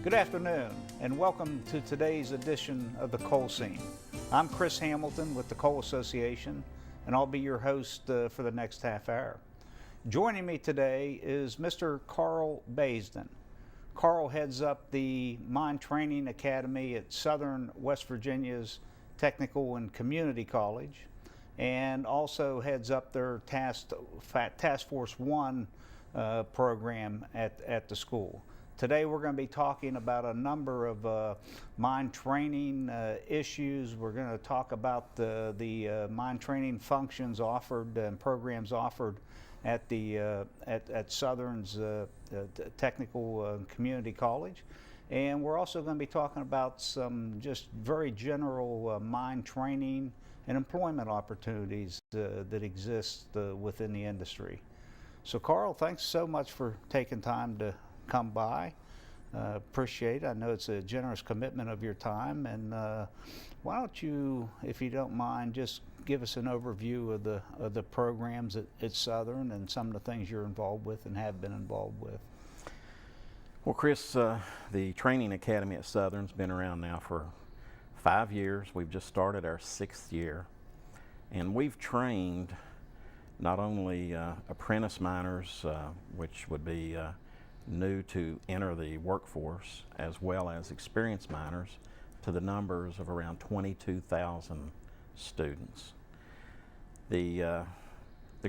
Good afternoon, and welcome to today's edition of the Coal Scene. I'm Chris Hamilton with the Coal Association, and I'll be your host for the next half hour. Joining me today is Mr. Carl Baisden. Carl heads up the Mine Training Academy at Southern West Virginia's Technical and Community College, and also heads up their Task Force 1 program at the school. Today we're going to be talking about a number of mine training issues. We're going to talk about the mine training functions offered and programs offered at Southern's Technical Community College. And we're also going to be talking about some just very general mine training and employment opportunities that exist within the industry. So Carl, thanks so much for taking time to come by. Appreciate it. I know it's a generous commitment of your time, and why don't you, if you don't mind, just give us an overview of the programs at Southern and some of the things you're involved with and have been involved with. Well, Chris, the Training Academy at Southern's been around now for 5 years. We've just started our 6th year, and we've trained not only apprentice miners, which would be new to enter the workforce, as well as experienced miners, to the numbers of around 22,000 students. The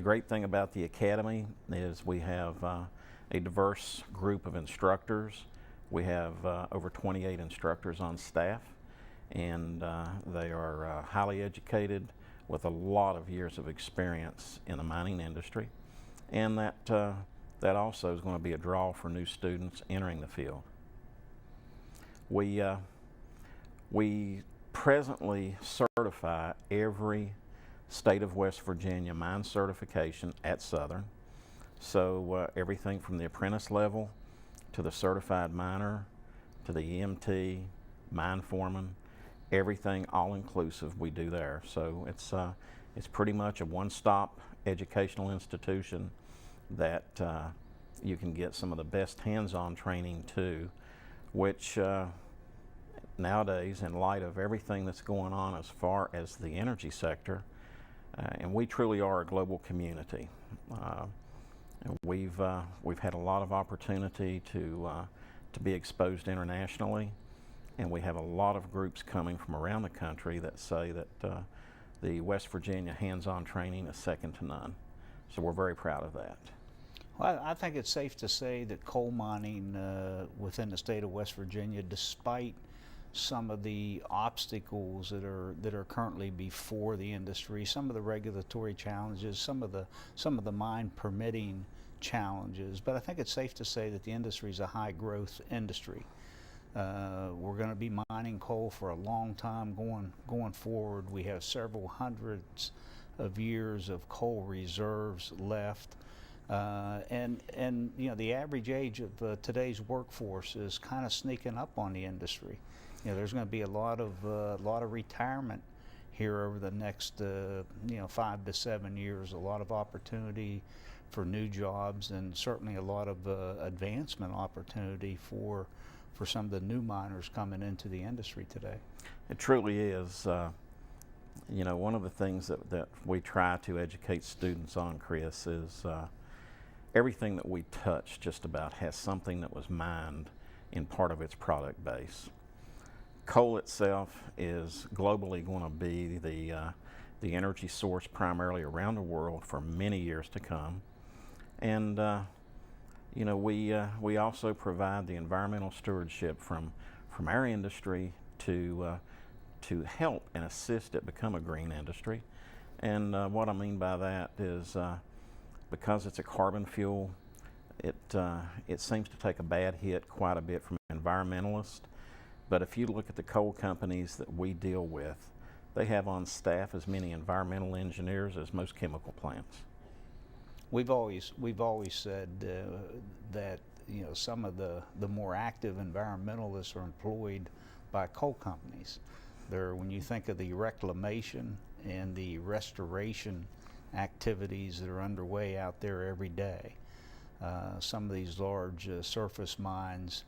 great thing about the academy is we have a diverse group of instructors. We have over 28 instructors on staff, and they are highly educated with a lot of years of experience in the mining industry, and that also is going to be a draw for new students entering the field. We presently certify every state of West Virginia mine certification at Southern. So everything from the apprentice level to the certified miner to the EMT, mine foreman, everything all inclusive we do there. So it's pretty much a one-stop educational institution that you can get some of the best hands-on training to, which nowadays, in light of everything that's going on as far as the energy sector, and we truly are a global community. We've had a lot of opportunity to be exposed internationally, and we have a lot of groups coming from around the country that say that the West Virginia hands-on training is second to none. So we're very proud of that. Well, I think it's safe to say that coal mining within the state of West Virginia, despite some of the obstacles that are currently before the industry, some of the regulatory challenges, some of the mine permitting challenges, but I think it's safe to say that the industry is a high growth industry. We're going to be mining coal for a long time going forward. We have several hundreds of years of coal reserves left. And you know, the average age of today's workforce is kind of sneaking up on the industry. You know, there's going to be a lot of retirement here over the next 5 to 7 years. A lot of opportunity for new jobs, and certainly a lot of advancement opportunity for some of the new miners coming into the industry today. It truly is. You know, one of the things that we try to educate students on, Chris, is everything that we touch just about has something that was mined in part of its product base. Coal itself is globally going to be the energy source primarily around the world for many years to come. And you know, we also provide the environmental stewardship from our industry to help and assist it become a green industry. And what I mean by that is because it's a carbon fuel, it seems to take a bad hit quite a bit from environmentalists. But if you look at the coal companies that we deal with, they have on staff as many environmental engineers as most chemical plants. We've always said that some of the more active environmentalists are employed by coal companies. When you think of the reclamation and the restoration activities that are underway out there every day, some of these large surface mines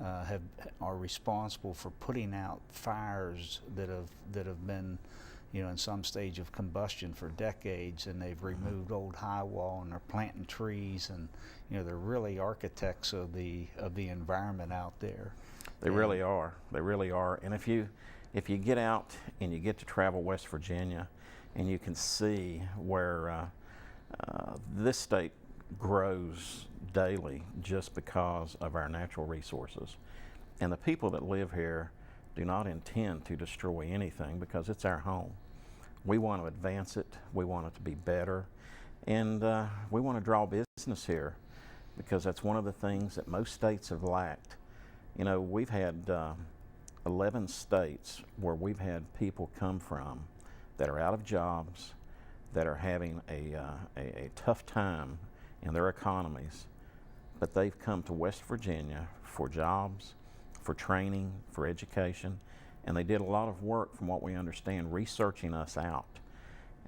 are responsible for putting out fires that have been, in some stage of combustion for decades, and they've removed old high wall, and they're planting trees, and they're really architects of the environment out there. They really are. They really are. And if you get out and you get to travel West Virginia, and you can see where this state grows daily just because of our natural resources. And the people that live here do not intend to destroy anything because it's our home. We want to advance it, we want it to be better, and we want to draw business here because that's one of the things that most states have lacked. We've had 11 states where we've had people come from that are out of jobs, that are having a tough time in their economies, but they've come to West Virginia for jobs, for training, for education, and they did a lot of work, from what we understand, researching us out.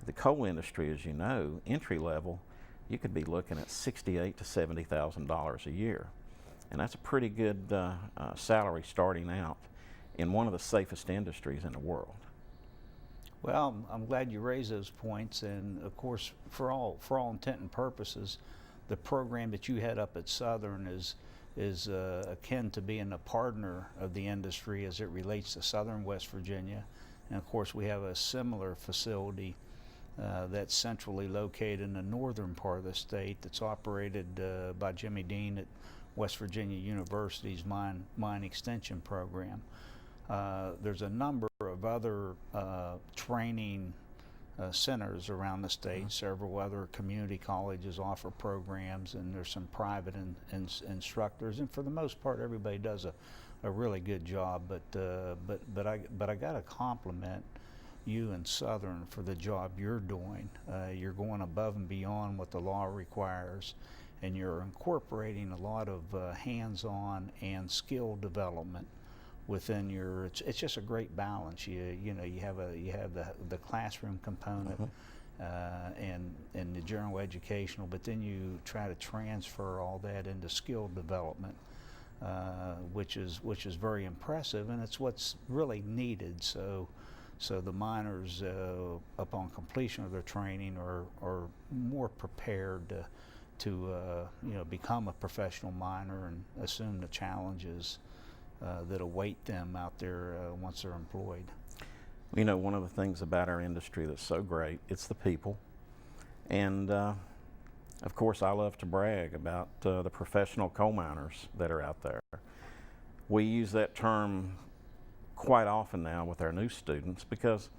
The coal industry, as you know, entry level, you could be looking at $68,000 to $70,000 a year, and that's a pretty good salary starting out in one of the safest industries in the world. Well, I'm glad you raised those points, and of course, for all intent and purposes, the program that you had up at Southern is akin to being a partner of the industry as it relates to Southern West Virginia. And of course, we have a similar facility that's centrally located in the northern part of the state that's operated by Jimmy Dean at West Virginia University's mine extension program. There's a number of other training centers around the state. Several other community colleges offer programs, and there's some private instructors. And for the most part, everybody does a really good job. But I got to compliment you and Southern for the job you're doing. You're going above and beyond what the law requires, and you're incorporating a lot of hands-on and skill development within your. It's just a great balance. You have the classroom component and the general educational, but then you try to transfer all that into skill development, which is very impressive, and it's what's really needed. So the miners, upon completion of their training, are more prepared to become a professional miner and assume the challenges that await them out there once they're employed. One of the things about our industry that's so great, it's the people. And of course, I love to brag about the professional coal miners that are out there. We use that term quite often now with our new students because,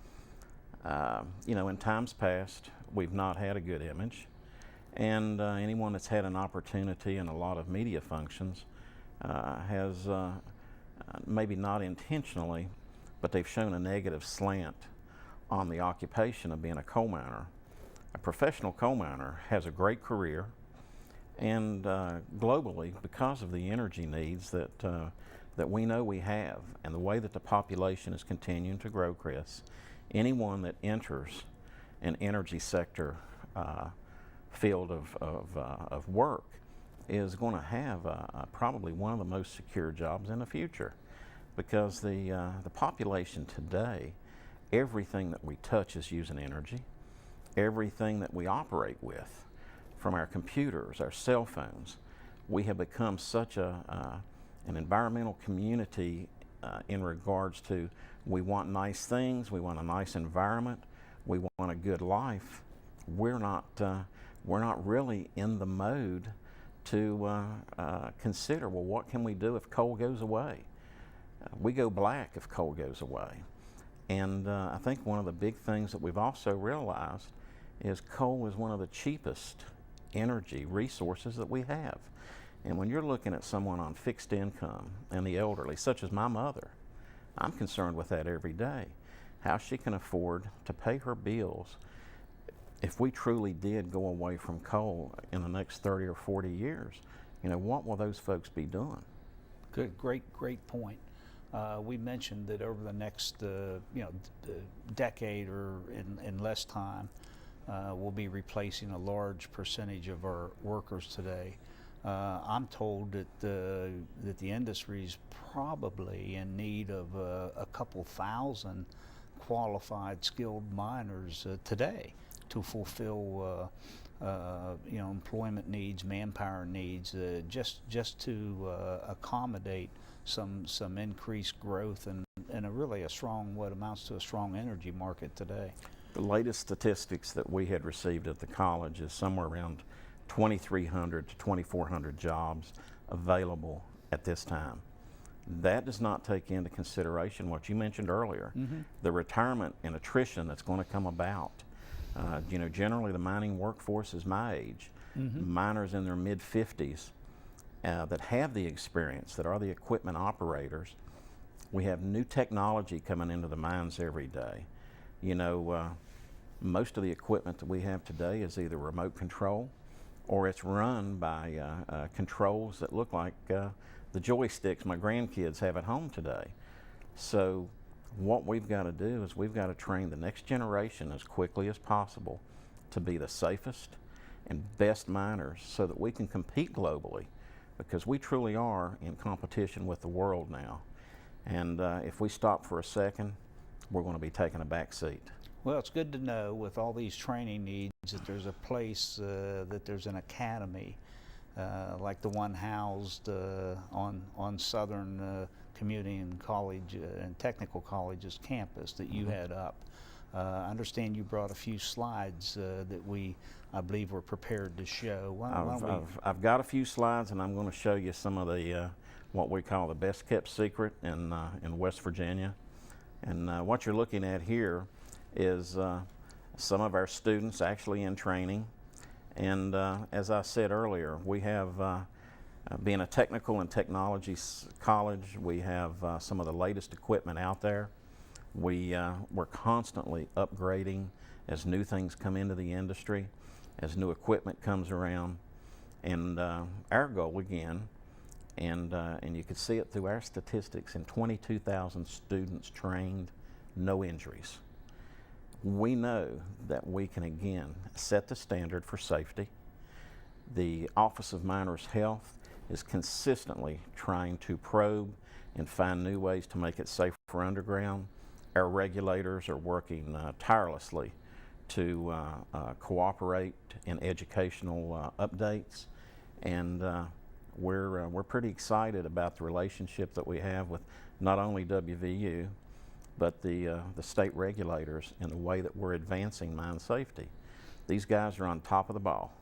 in times past, we've not had a good image. And anyone that's had an opportunity in a lot of media functions has maybe not intentionally, but they've shown a negative slant on the occupation of being a coal miner. A professional coal miner has a great career, and globally, because of the energy needs that we know we have, and the way that the population is continuing to grow, Chris, anyone that enters an energy sector field of work is going to have probably one of the most secure jobs in the future, because the population today, everything that we touch is using energy. Everything that we operate with, from our computers, our cell phones, we have become such an environmental community in regards to, we want nice things, we want a nice environment, we want a good life. We're not really in the mode to consider, well, what can we do if coal goes away? We go black if coal goes away. And I think one of the big things that we've also realized is coal is one of the cheapest energy resources that we have. And when you're looking at someone on fixed income and the elderly, such as my mother, I'm concerned with that every day. How she can afford to pay her bills if we truly did go away from coal in the next 30 or 40 years. What will those folks be doing? Good, great point. We mentioned that over the next decade or in less time, we'll be replacing a large percentage of our workers today I'm told that the industry is probably in need of a couple thousand qualified, skilled miners today to fulfill employment needs, manpower needs, just to accommodate some increased growth and really a strong, what amounts to a strong energy market today. The latest statistics that we had received at the college is somewhere around 2,300 to 2,400 jobs available at this time. That does not take into consideration what you mentioned earlier, the retirement and attrition that's going to come about. Generally the mining workforce is my age, miners in their mid-50s that have the experience, that are the equipment operators. We have new technology coming into the mines every day. Most of the equipment that we have today is either remote control or it's run by controls that look like the joysticks my grandkids have at home today. So what we've got to do is we've got to train the next generation as quickly as possible to be the safest and best miners so that we can compete globally, because we truly are in competition with the world now. And if we stop for a second, we're going to be taking a back seat. Well, it's good to know with all these training needs that there's a place, that there's an academy like the one housed on Southern Community and College and Technical College's campus that you had up. I understand you brought a few slides that I believe, were prepared to show. I've got a few slides, and I'm going to show you some of the what we call the best kept secret in West Virginia. And what you're looking at here is some of our students actually in training. And as I said earlier, we have, being a technical and technology college, we have some of the latest equipment out there. We're constantly upgrading as new things come into the industry, as new equipment comes around. And our goal again, and you can see it through our statistics, in 22,000 students trained, no injuries. We know that we can again set the standard for safety. The Office of Miners Health is consistently trying to probe and find new ways to make it safer underground. Our regulators are working tirelessly to cooperate in educational updates, and we're pretty excited about the relationship that we have with not only WVU, but the state regulators and the way that we're advancing mine safety. These guys are on top of the ball.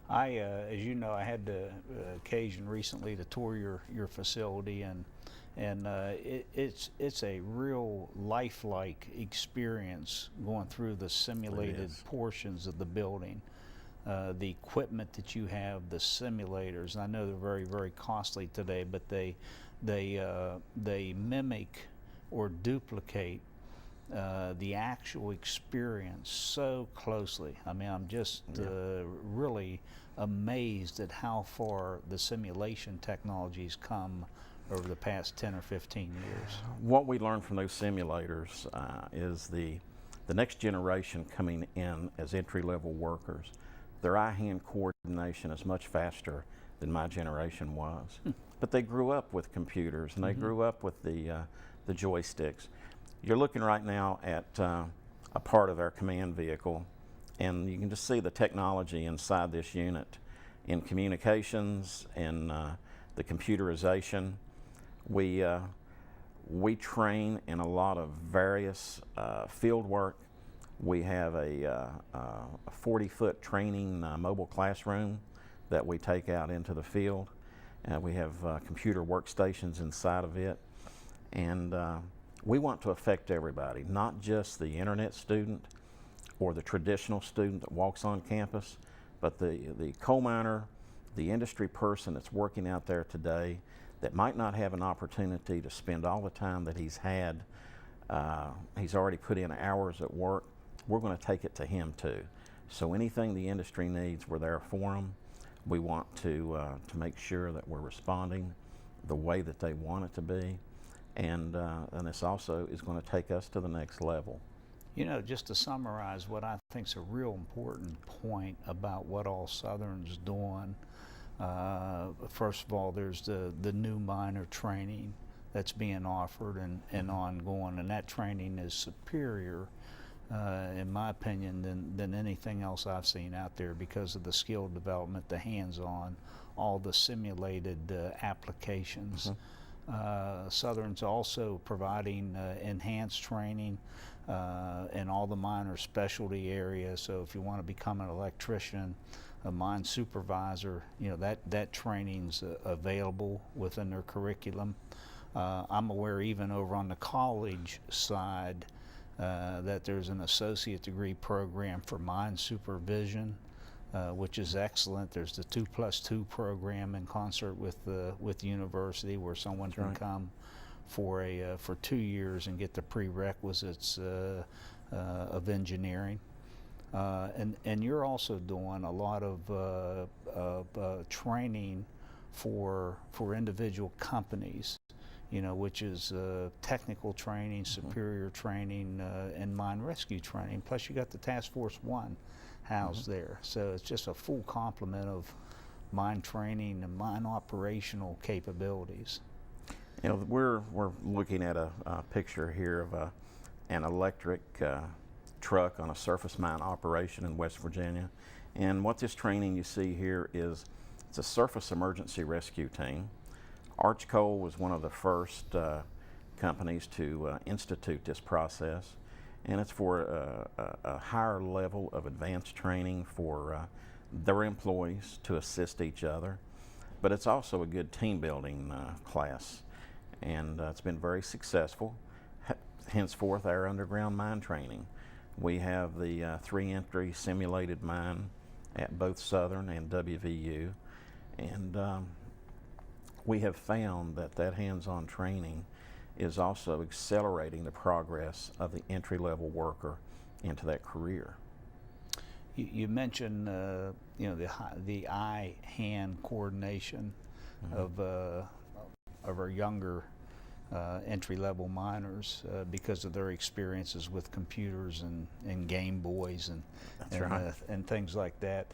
As you know, I had the occasion recently to tour your facility, and it's a real lifelike experience going through the simulated portions of the building. The equipment that you have, the simulators, I know they're very, very costly today, but they mimic or duplicate the actual experience so closely. I mean, I'm just really amazed at how far the simulation technologies come over the past 10 or 15 years. What we learned from those simulators is the next generation coming in as entry-level workers, their eye-hand coordination is much faster than my generation was. But they grew up with computers, and they grew up with the joysticks. You're looking right now at a part of our command vehicle, and you can just see the technology inside this unit in communications and the computerization. We train in a lot of various field work. We have a 40-foot training mobile classroom that we take out into the field. We have computer workstations inside of it. And we want to affect everybody, not just the internet student or the traditional student that walks on campus, but the coal miner, the industry person that's working out there today that might not have an opportunity to spend all the time that he's had. He's already put in hours at work. We're going to take it to him too. So anything the industry needs, we're there for them. We want to make sure that we're responding the way that they want it to be. And this also is going to take us to the next level. You know, just to summarize what I think is a real important point about what All Southern's doing, First of all, there's the new miner training that's being offered and ongoing, and that training is superior, in my opinion, than anything else I've seen out there because of the skill development, the hands-on, all the simulated applications. Southern's also providing enhanced training in all the miner specialty areas. So if you want to become an electrician, a mine supervisor, that training's available within their curriculum. I'm aware even over on the college side that there's an associate degree program for mine supervision, which is excellent. There's the 2+2 program in concert with the university, where someone can come for 2 years and get the prerequisites of engineering. And you're also doing a lot of training for individual companies, which is technical training, superior training, and mine rescue training. Plus you got the Task Force 1 housed there. So it's just a full complement of mine training and mine operational capabilities. We're looking at a picture here of an electric truck on a surface mine operation in West Virginia. And what this training you see here is, it's a surface emergency rescue team. Arch Coal was one of the first companies to institute this process, and it's for a higher level of advanced training for their employees to assist each other. But it's also a good team building class, and it's been very successful. Henceforth, our underground mine training. We have the 3-entry simulated mine at both Southern and WVU, and we have found that hands-on training is also accelerating the progress of the entry-level worker into that career. You mentioned the eye-hand coordination of our younger entry-level miners because of their experiences with computers and Game Boys and things like that.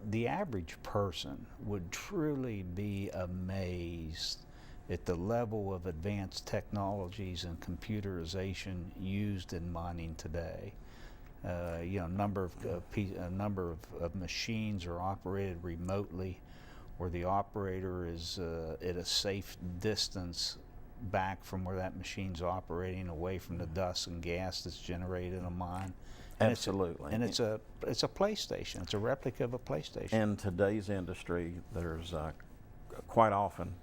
The average person would truly be amazed at the level of advanced technologies and computerization used in mining today. A number of machines are operated remotely, where the operator is at a safe distance back from where that machine's operating, away from the dust and gas that's generated in a mine. Absolutely. And it's a PlayStation. It's a replica of a PlayStation. In today's industry, there's quite often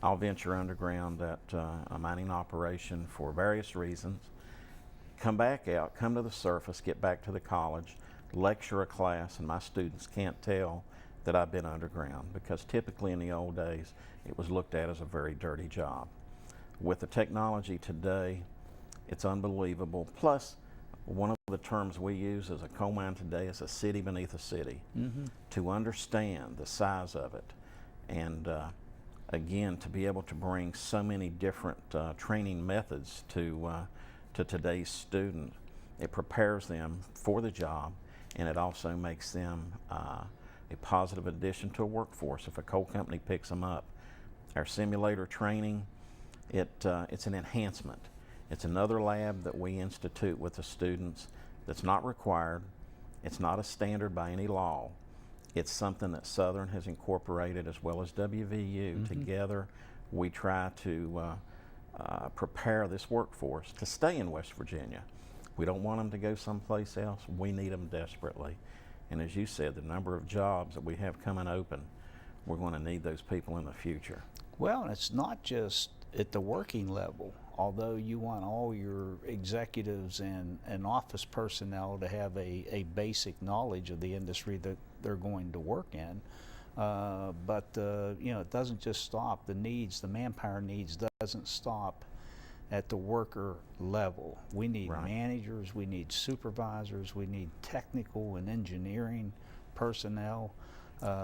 I'll venture underground at a mining operation for various reasons, come back out, come to the surface, get back to the college, lecture a class, and my students can't tell that I've been underground, because typically in the old days it was looked at as a very dirty job. With the technology today, it's unbelievable. Plus, one of the terms we use as a coal mine today is a city beneath a city. To understand the size of it, and again, to be able to bring so many different training methods to today's student, it prepares them for the job, and it also makes them a positive addition to a workforce if a coal company picks them up. Our simulator training, it's an enhancement. It's another lab that we institute with the students that's not required. It's not a standard by any law. It's something that Southern has incorporated, as well as WVU. Together, we try to prepare this workforce to stay in West Virginia. We don't want them to go someplace else. We need them desperately. And as you said, the number of jobs that we have coming open, we're going to need those people in the future. Well, and it's not just at the working level. Although you want all your executives and office personnel to have a basic knowledge of the industry that they're going to work in, but it doesn't just stop. The manpower needs doesn't stop at the worker level. We need managers, we need supervisors, we need technical and engineering personnel.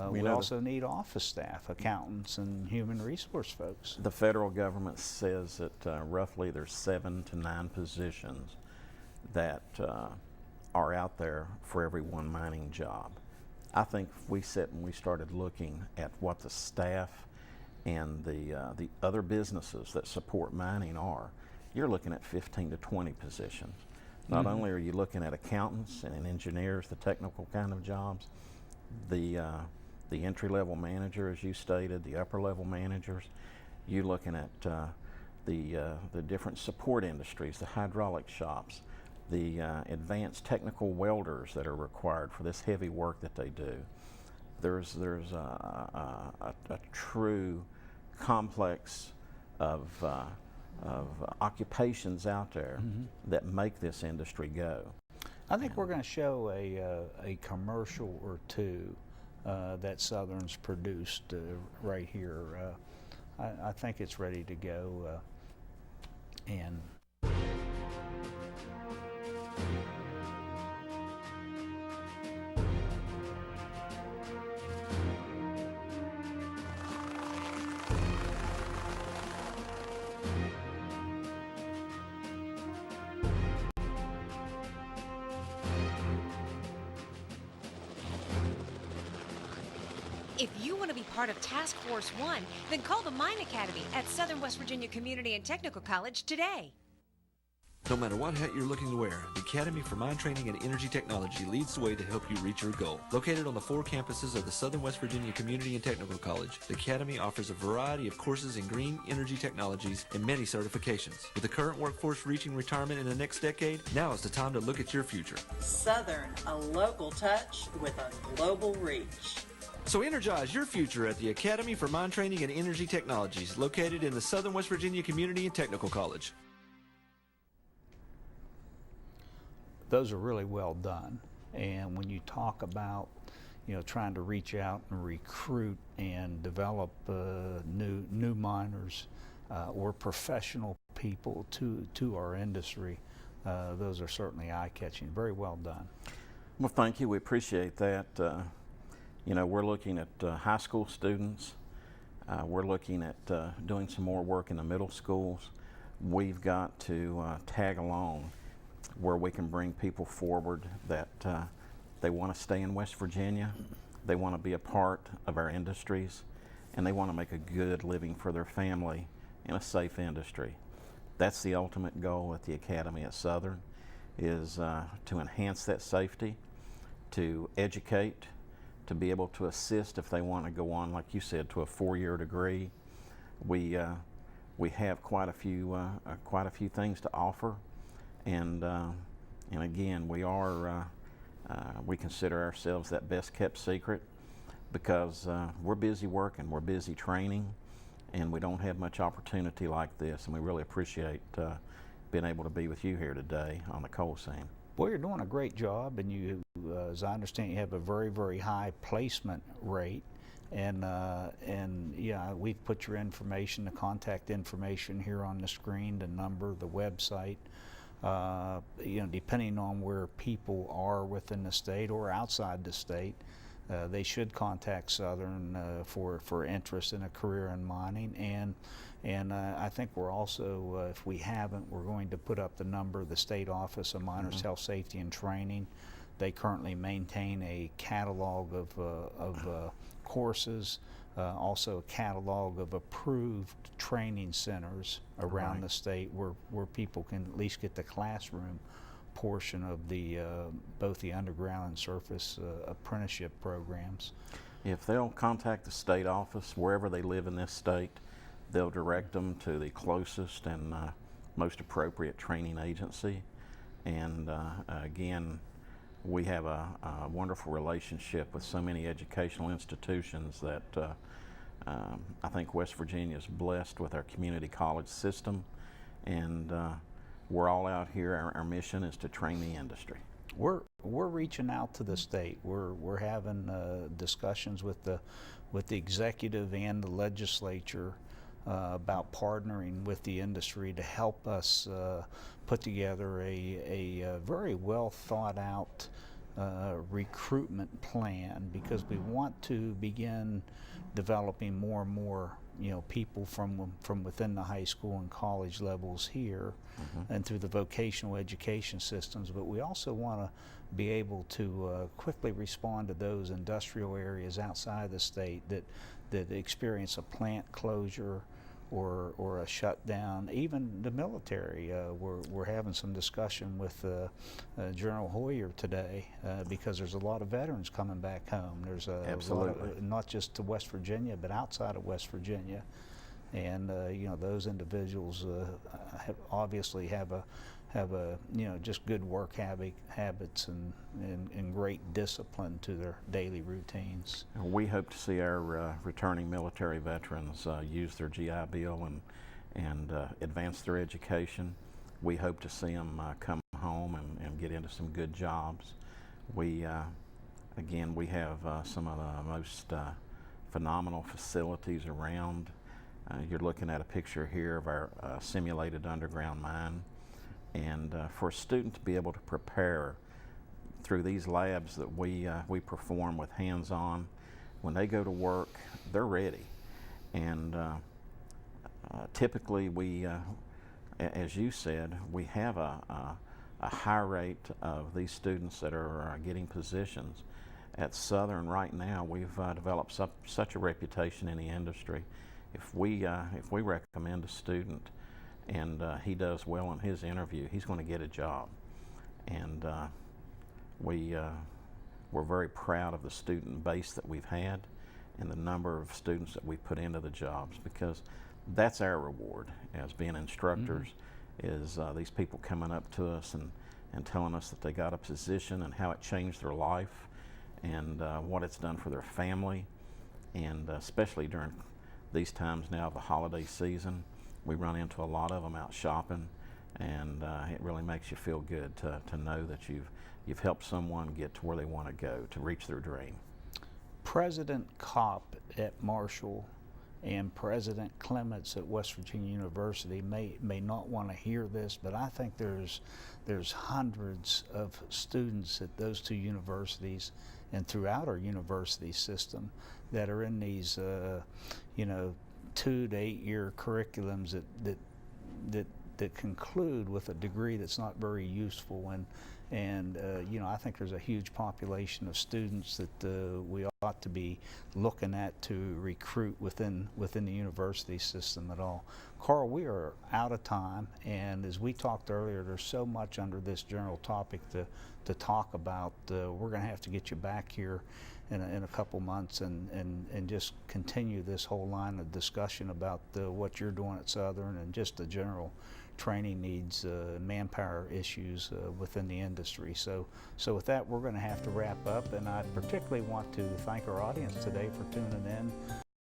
We also need office staff, accountants, and human resource folks. The federal government says that roughly there's 7 to 9 positions that are out there for every one mining job. I think if we sat and we started looking at what the staff and the other businesses that support mining are, you're looking at 15 to 20 positions. Not only are you looking at accountants and engineers, the technical kind of jobs, the entry-level manager, as you stated, the upper-level managers. You're looking at the different support industries, the hydraulic shops, the advanced technical welders that are required for this heavy work that they do. There's a true complex of occupations out there that make this industry go. I think we're going to show a commercial or two that Southern's produced right here. I think it's ready to go, and If you want to be part of Task Force One, then call the Mine Academy at Southern West Virginia Community and Technical College today. No matter what hat you're looking to wear, the Academy for Mine Training and Energy Technology leads the way to help you reach your goal. Located on the 4 campuses of the Southern West Virginia Community and Technical College, the Academy offers a variety of courses in green energy technologies and many certifications. With the current workforce reaching retirement in the next decade, now is the time to look at your future. Southern, a local touch with a global reach. So energize your future at the Academy for Mine Training and Energy Technologies, located in the Southern West Virginia Community and Technical College. those are really well done. And when you talk about, trying to reach out and recruit and develop new miners or professional people to our industry, those are certainly eye-catching. Very well done. Well, thank you. We appreciate that. We're looking at high school students. We're looking at doing some more work in the middle schools. We've got to tag along where we can bring people forward that they want to stay in West Virginia, they want to be a part of our industries, and they want to make a good living for their family in a safe industry. That's the ultimate goal at the Academy at Southern, is to enhance that safety, to educate, to be able to assist if they want to go on, like you said, to a 4-year degree. We have quite a few things to offer, and again, we consider ourselves that best kept secret because we're busy working, we're busy training, and we don't have much opportunity like this, and we really appreciate being able to be with you here today on the coal seam. Well, you're doing a great job, and you, as I understand, you have a very, very high placement rate. And yeah, we've put your information, the contact information here on the screen, the number, the website. Depending on where people are within the state or outside the state, they should contact Southern for interest in a career in mining. And I think we're also, if we haven't, we're going to put up the number of the State Office of Miners Health, Safety, and Training. They currently maintain a catalog of courses, also a catalog of approved training centers around the state where people can at least get the classroom portion of the both the underground and surface apprenticeship programs. If they'll contact the state office wherever they live in this state, they'll direct them to the closest and most appropriate training agency. And again, we have a wonderful relationship with so many educational institutions that I think West Virginia is blessed with our community college system, and we're all out here. Our mission is to train the industry. We're reaching out to the state. We're having discussions with the executive and the legislature about partnering with the industry to help us put together a very well thought out recruitment plan, because we want to begin developing more and more people from within the high school and college levels here, and through the vocational education systems. But we also want to be able to quickly respond to those industrial areas outside the state that experience a plant closure or a shutdown. Even the military, we're having some discussion with General Hoyer today because there's a lot of veterans coming back home. There's a lot of, not just to West Virginia, but outside of West Virginia. And those individuals obviously have a just good work habits and great discipline to their daily routines. We hope to see our returning military veterans use their GI Bill and advance their education. We hope to see them come home and get into some good jobs. We have some of the most phenomenal facilities around. You're looking at a picture here of our simulated underground mine. And for a student to be able to prepare through these labs that we perform with hands-on, when they go to work, they're ready. And typically as you said, we have a high rate of these students that are getting positions. At Southern right now, we've developed such a reputation in the industry. If we recommend a student and he does well in his interview, he's going to get a job. And we're very proud of the student base that we've had and the number of students that we put into the jobs, because that's our reward as being instructors, is these people coming up to us and telling us that they got a position and how it changed their life and what it's done for their family. And especially during these times now of the holiday season, we run into a lot of them out shopping, and it really makes you feel good to know that you've helped someone get to where they want to go, to reach their dream. President Kopp at Marshall and President Clements at West Virginia University may not want to hear this, but I think there's hundreds of students at those two universities and throughout our university system that are in these 2 to 8 year curriculums that conclude with a degree that's not very useful, and I think there's a huge population of students that we ought to be looking at to recruit within the university system at all. Carl, we are out of time, and as we talked earlier, there's so much under this general topic to talk about. We're going to have to get you back here in a couple months and just continue this whole line of discussion about what you're doing at Southern and just the general training needs, manpower issues within the industry. So with that, we're going to have to wrap up, and I particularly want to thank our audience today for tuning in.